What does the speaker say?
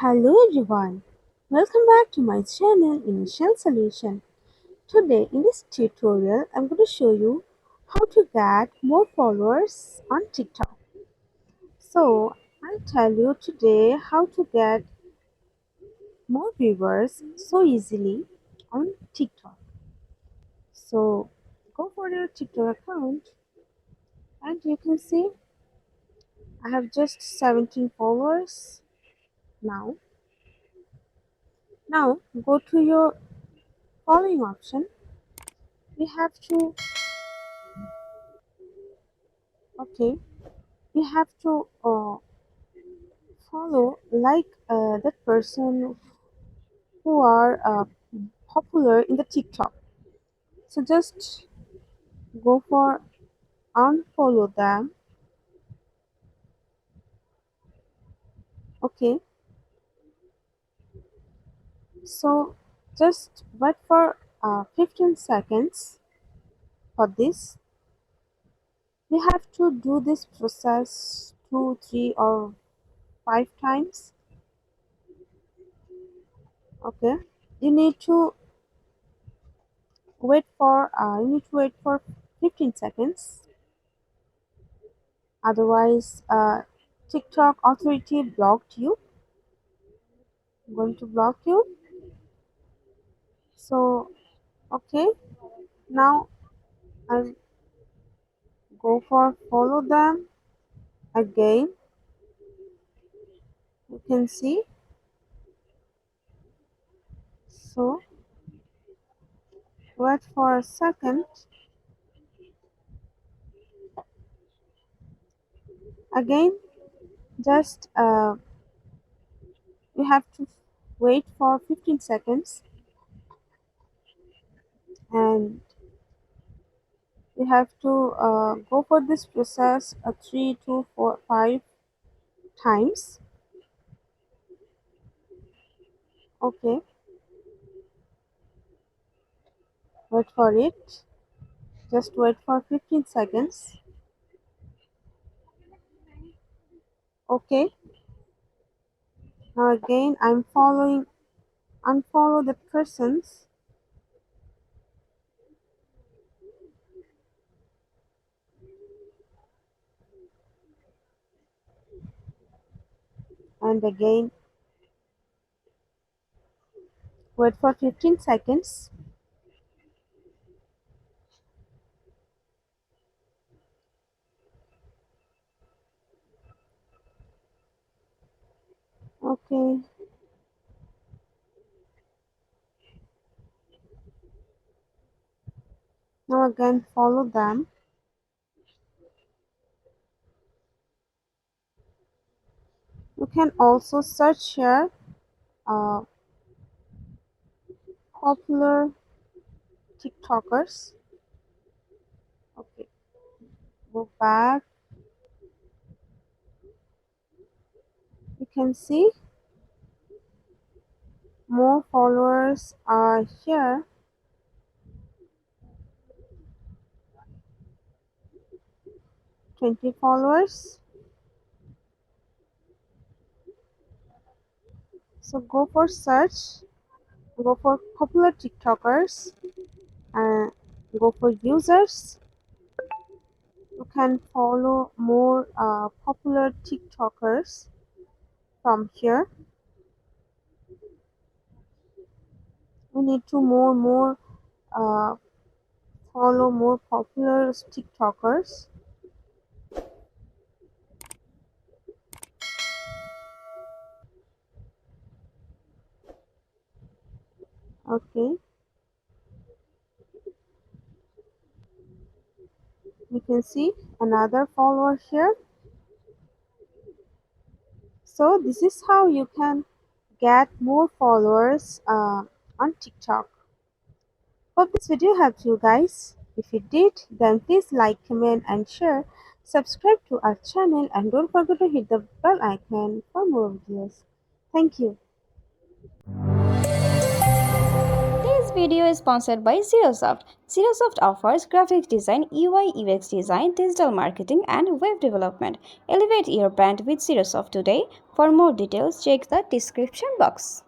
Hello everyone, welcome back to my channel Initial Solution. Today in this tutorial I'm going to show you how to get more followers on TikTok. So I'll tell you today how to get more viewers so easily on TikTok. So go for your TikTok account and you can see I have just 17 followers now. Now go to your following option. We have to okay we have to follow like that person who are popular in the TikTok. So just go for unfollow them. Okay. So just wait for 15 seconds for this. We have to do this process 2, 3, or 5 times. Okay. You need to wait for 15 seconds. Otherwise, TikTok authority blocked you. Going to block you. So okay, now I'll go for follow them again. You can see. So wait for a second. Again, just you have to wait for 15 seconds, and you have to go for this process 3 to 4 5 times. Okay, wait for it. Just wait for 15 seconds. Okay, now again I'm following unfollow the persons, and again wait for 15 seconds. Okay, now again follow them. You can also search here uh, popular TikTokers. Okay, go back. You can see more followers are here. 20 followers. So go for search, go for popular TikTokers, and go for users. You can follow more popular TikTokers from here. We need to more uh, follow more popular TikTokers. Okay, you can see another follower here. So this is how you can get more followers on TikTok. Hope this video helped you guys. If it did, then please like, comment and share. Subscribe to our channel and don't forget to hit the bell icon for more videos. Thank you. video is sponsored by Zerosoft. Zerosoft offers graphic design, UI UX design, digital marketing, and web development. Elevate your brand with Zerosoft today. For more details, check the description box.